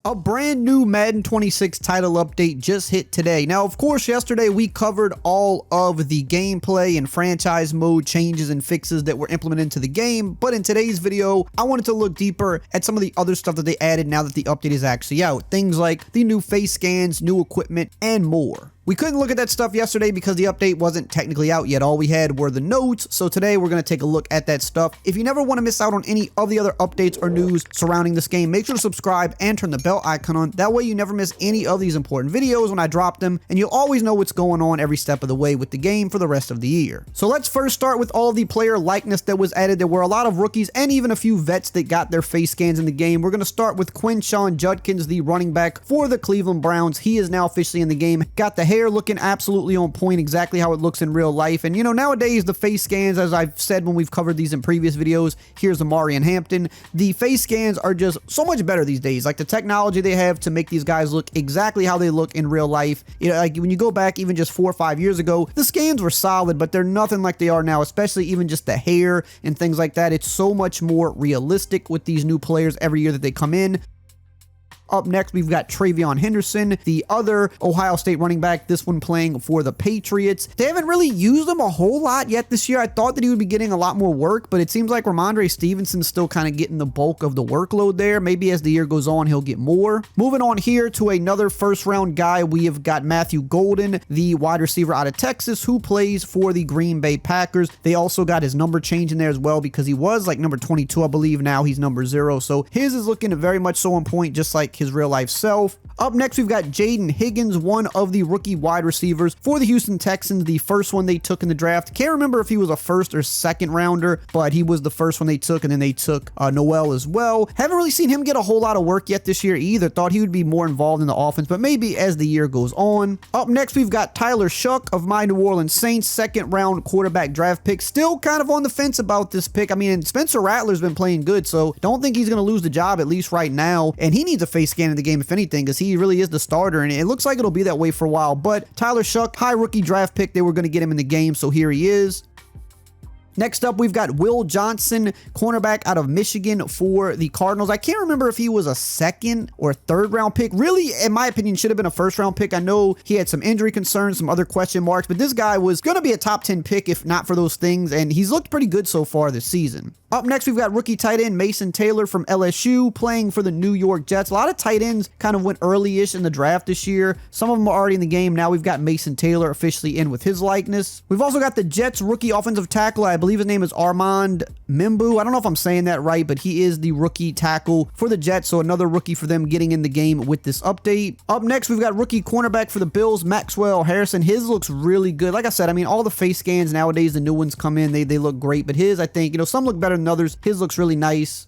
A brand new Madden 26 title update just hit today. Now, of course, yesterday we covered all of the gameplay and franchise mode changes and fixes that were implemented into the game, but in today's video, I wanted to look deeper at some of the other stuff that they added now that the update is actually out. Things like the new face scans, new equipment, and more. We couldn't look at that stuff yesterday because the update wasn't technically out yet. All we had were the notes, so today we're going to take a look at that stuff. If you never want to miss out on any of the other updates or news surrounding this game, make sure to subscribe and turn the bell icon on. That way you never miss any of these important videos when I drop them, and you'll always know what's going on every step of the way with the game for the rest of the year. So let's first start with all of the player likeness that was added. There were a lot of rookies and even a few vets that got their face scans in the game. We're going to start with Quinshon Judkins, the running back for the Cleveland Browns. He is now officially in the game. Got the hair looking absolutely on point, exactly how it looks in real life. And you know, nowadays the face scans, as I've said when we've covered these in previous videos, here's Amari and Hampton, the face scans are just so much better these days. Like the technology they have to make these guys look exactly how they look in real life. You know, like when you go back even just 4 or 5 years ago, the scans were solid, but they're nothing like they are now, especially even just the hair and things like that. It's so much more realistic with these new players every year that they come in. Up next, we've got Travion Henderson, the other Ohio State running back, this one playing for the Patriots. They haven't really used him a whole lot yet this year. I thought that he would be getting a lot more work, but it seems like Ramondre Stevenson's still kind of getting the bulk of the workload there. Maybe as the year goes on, he'll get more. Moving on here to another first-round guy, we have got Matthew Golden, the wide receiver out of Texas, who plays for the Green Bay Packers. They also got his number change in there as well because he was like number 22, I believe. Now he's number 0, so his is looking very much so on point, just like his real life self. Up next, we've got Jaden Higgins, one of the rookie wide receivers for the Houston Texans, the first one they took in the draft. Can't remember if he was a first or second rounder, but he was the first one they took, and then they took Noel as well. Haven't really seen him get a whole lot of work yet this year either. Thought he would be more involved in the offense, but maybe as the year goes on. Up next, we've got Tyler Shuck of my New Orleans Saints, second round quarterback draft pick. Still kind of on the fence about this pick. I mean, Spencer Rattler's been playing good, so don't think he's going to lose the job, at least right now, and he needs a face scan in the game if anything, because he really is the starter, and it looks like it'll be that way for a while. But Tyler Shuck, high rookie draft pick, they were going to get him in the game, so here he is. Next up, we've got Will Johnson, cornerback out of Michigan for the Cardinals. I can't remember if he was a second or third round pick. Really, in my opinion, should have been a first round pick. I know he had some injury concerns, some other question marks, but this guy was going to be a top 10 pick if not for those things, and he's looked pretty good so far this season. Up next, we've got rookie tight end Mason Taylor from LSU playing for the New York Jets. A lot of tight ends kind of went early-ish in the draft this year. Some of them are already in the game. Now we've got Mason Taylor officially in with his likeness. We've also got the Jets rookie offensive tackle. I believe his name is Armand Mimbu. I don't know if I'm saying that right, but he is the rookie tackle for the Jets, so another rookie for them getting in the game with this update. Up next, we've got rookie cornerback for the Bills, Maxwell Harrison. His looks really good. Like I said, I mean, all the face scans nowadays, the new ones come in, they look great, but his, I think, you know, some look better than others. His looks really nice.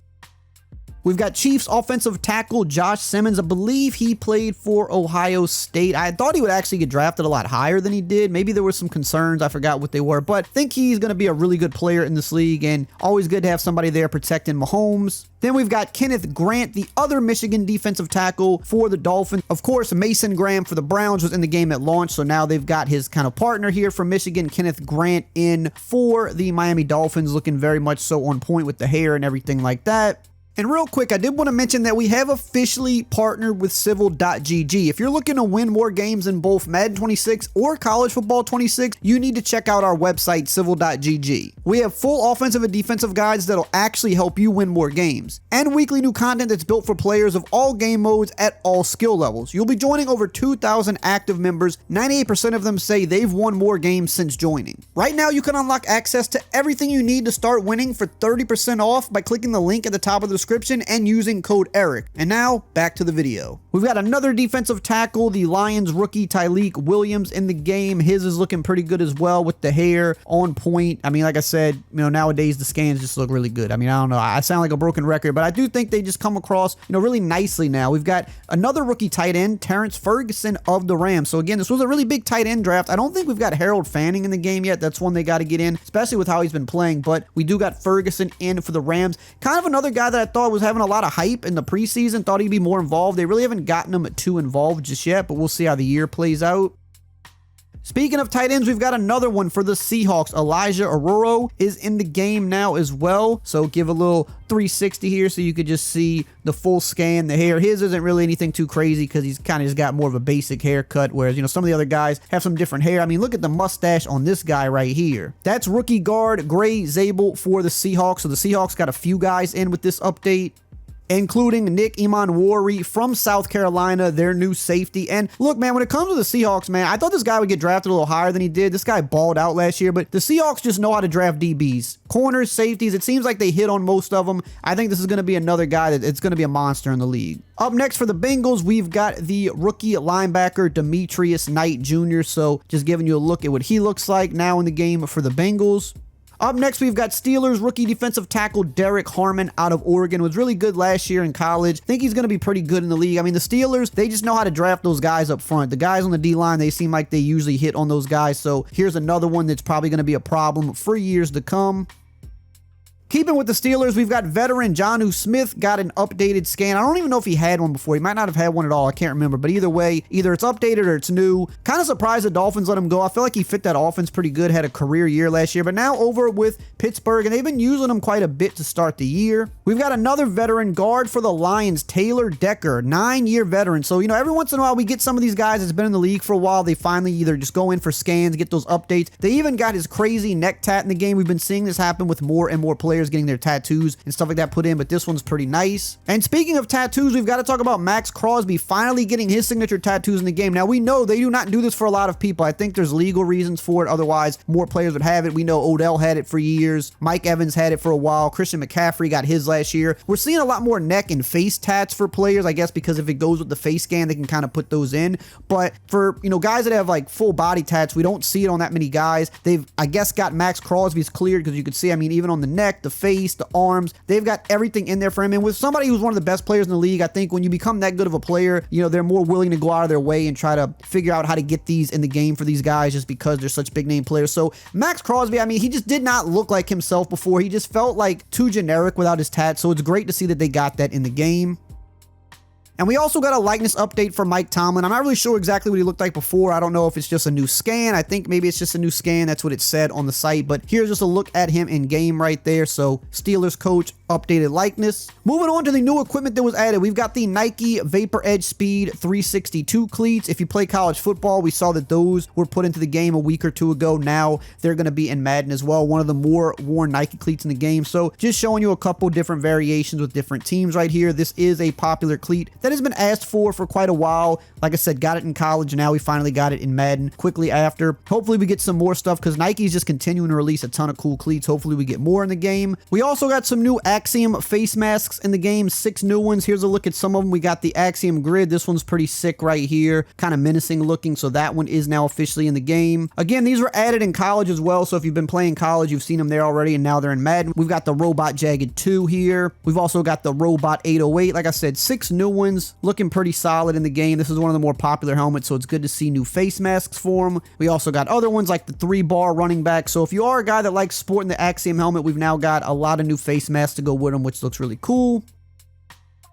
We've got Chiefs offensive tackle Josh Simmons. I believe he played for Ohio State. I thought he would actually get drafted a lot higher than he did. Maybe there were some concerns. I forgot what they were, but I think he's going to be a really good player in this league, and always good to have somebody there protecting Mahomes. Then we've got Kenneth Grant, the other Michigan defensive tackle for the Dolphins. Of course, Mason Graham for the Browns was in the game at launch, so now they've got his kind of partner here from Michigan, Kenneth Grant, in for the Miami Dolphins, looking very much so on point with the hair and everything like that. And real quick, I did want to mention that we have officially partnered with Civil.gg. If you're looking to win more games in both Madden 26 or College Football 26, you need to check out our website, Civil.gg. We have full offensive and defensive guides that'll actually help you win more games, and weekly new content that's built for players of all game modes at all skill levels. You'll be joining over 2,000 active members. 98% of them say they've won more games since joining. Right now, you can unlock access to everything you need to start winning for 30% off by clicking the link at the top of the description and using code ERIC. And now, back to the video. We've got another defensive tackle, the Lions rookie Tyleek Williams in the game. His is looking pretty good as well with the hair on point. I mean, like I said, you know, nowadays the scans just look really good. I mean, I don't know, I sound like a broken record, but I do think they just come across, you know, really nicely now. We've got another rookie tight end, Terrence Ferguson of the Rams. So again, this was a really big tight end draft. I don't think we've got Harold Fanning in the game yet. That's one they got to get in, especially with how he's been playing, but we do got Ferguson in for the Rams. Kind of another guy that I thought was having a lot of hype in the preseason, thought he'd be more involved. They really haven't gotten him too involved just yet, but we'll see how the year plays out. Speaking of tight ends, we've got another one for the Seahawks. Elijah Arroyo is in the game now as well. So give a little 360 here so you could just see the full scan. The hair, his isn't really anything too crazy because he's kind of just got more of a basic haircut, whereas, you know, some of the other guys have some different hair. I mean, look at the mustache on this guy right here. That's rookie guard Gray Zabel for the Seahawks. So the Seahawks got a few guys in with this update, including Nick Imanwari from South Carolina, their new safety. And look, man, when it comes to the Seahawks, man, I thought this guy would get drafted a little higher than he did. This guy balled out last year, but the Seahawks just know how to draft DBs. Corners, safeties, it seems like they hit on most of them. I think this is going to be another guy that it's going to be a monster in the league. Up next for the Bengals, we've got the rookie linebacker Demetrius Knight Jr. So just giving you a look at what he looks like now in the game for the Bengals. Up next, we've got Steelers rookie defensive tackle Derek Harmon out of Oregon. Was really good last year in college. Think he's going to be pretty good in the league. I mean, the Steelers, they just know how to draft those guys up front. The guys on the D-line, they seem like they usually hit on those guys. So here's another one that's probably going to be a problem for years to come. Keeping with the Steelers, we've got veteran Jonnu Smith got an updated scan. I don't even know if he had one before. He might not have had one at all. I can't remember. But either way, either it's updated or it's new. Kind of surprised the Dolphins let him go. I feel like he fit that offense pretty good. Had a career year last year. But now over with Pittsburgh, and they've been using him quite a bit to start the year. We've got another veteran guard for the Lions, Taylor Decker, 9-year veteran. So, you know, every once in a while we get some of these guys that's been in the league for a while. They finally either just go in for scans, get those updates. They even got his crazy neck tat in the game. We've been seeing this happen with more and more players getting their tattoos and stuff like that put in, but this one's pretty nice. And speaking of tattoos, we've got to talk about Max Crosby finally getting his signature tattoos in the game. Now, we know they do not do this for a lot of people. I think there's legal reasons for it. Otherwise, more players would have it. We know Odell had it for years. Mike Evans had it for a while. Christian McCaffrey got his last year. We're seeing a lot more neck and face tats for players, I guess, because if it goes with the face scan, they can kind of put those in. But for, you know, guys that have like full body tats, we don't see it on that many guys. They've, I guess, got Max Crosby's cleared because you can see, I mean, even on the neck, the face, the arms, they've got everything in there for him. And with somebody who's one of the best players in the league, I think when you become that good of a player, you know, they're more willing to go out of their way and try to figure out how to get these in the game for these guys just because they're such big name players. So Max Crosby, I mean, he just did not look like himself before. He just felt like too generic without his tats. So it's great to see that they got that in the game. And we also got a likeness update for Mike Tomlin. I'm not really sure exactly what he looked like before. I don't know if it's just a new scan. I think maybe it's just a new scan. That's what it said on the site. But here's just a look at him in game right there. So Steelers coach, updated likeness. Moving on to the new equipment that was added. We've got the Nike Vapor Edge Speed 362 cleats. If you play college football, we saw that those were put into the game a week or two ago. Now they're going to be in Madden as well. One of the more worn Nike cleats in the game. So just showing you a couple different variations with different teams right here. This is a popular cleat that has been asked for quite a while. Like I said, got it in college. Now we finally got it in Madden quickly after. Hopefully we get some more stuff because Nike's just continuing to release a ton of cool cleats. Hopefully we get more in the game. We also got some new Axiom face masks in the game, 6 new ones. Here's a look at some of them. We got the Axiom Grid. This one's pretty sick right here, kind of menacing looking. So that one is now officially in the game. Again, these were added in college as well. So if you've been playing college, you've seen them there already, and now they're in Madden. We've got the Robot Jagged 2 here. We've also got the Robot 808. Like I said, 6 new ones, looking pretty solid in the game. This is one of the more popular helmets, so it's good to see new face masks for them. We also got other ones like the 3-bar running back. So if you are a guy that likes sporting the Axiom helmet, we've now got a lot of new face masks to go with them, which looks really cool.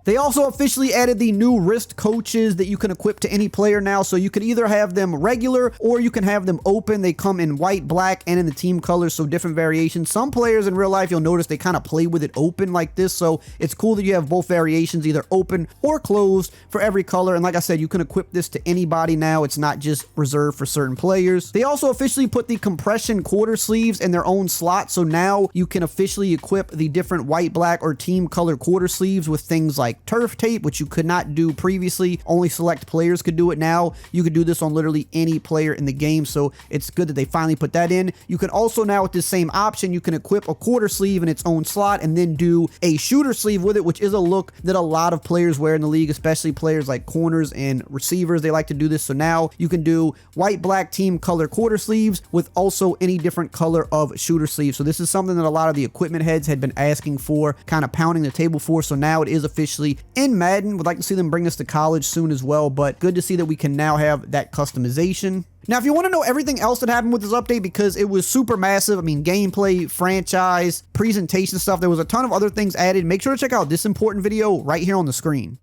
They also officially added the new wrist coaches that you can equip to any player now. So you could either have them regular or you can have them open. They come in white, black, and in the team colors, so different variations. Some players in real life, you'll notice they kind of play with it open like this. So it's cool that you have both variations, either open or closed for every color. And like I said, you can equip this to anybody now. It's not just reserved for certain players. They also officially put the compression quarter sleeves in their own slot. So now you can officially equip the different white, black, or team color quarter sleeves with things like turf tape, which you could not do previously. Only select players could do it. Now you could do this on literally any player in the game, so it's good that they finally put that in. You can also now, with this same option, you can equip a quarter sleeve in its own slot and then do a shooter sleeve with it, which is a look that a lot of players wear in the league, especially players like corners and receivers. They like to do this. So now you can do white, black, team color quarter sleeves with also any different color of shooter sleeves. So this is something that a lot of the equipment heads had been asking for, kind of pounding the table for. So now it is officially in Madden. Would like to see them bring this to college soon as well, but good to see that we can now have that customization. Now, if you want to know everything else that happened with this update, because it was super massive, I mean, gameplay, franchise, presentation stuff, there was a ton of other things added. Make sure to check out this important video right here on the screen.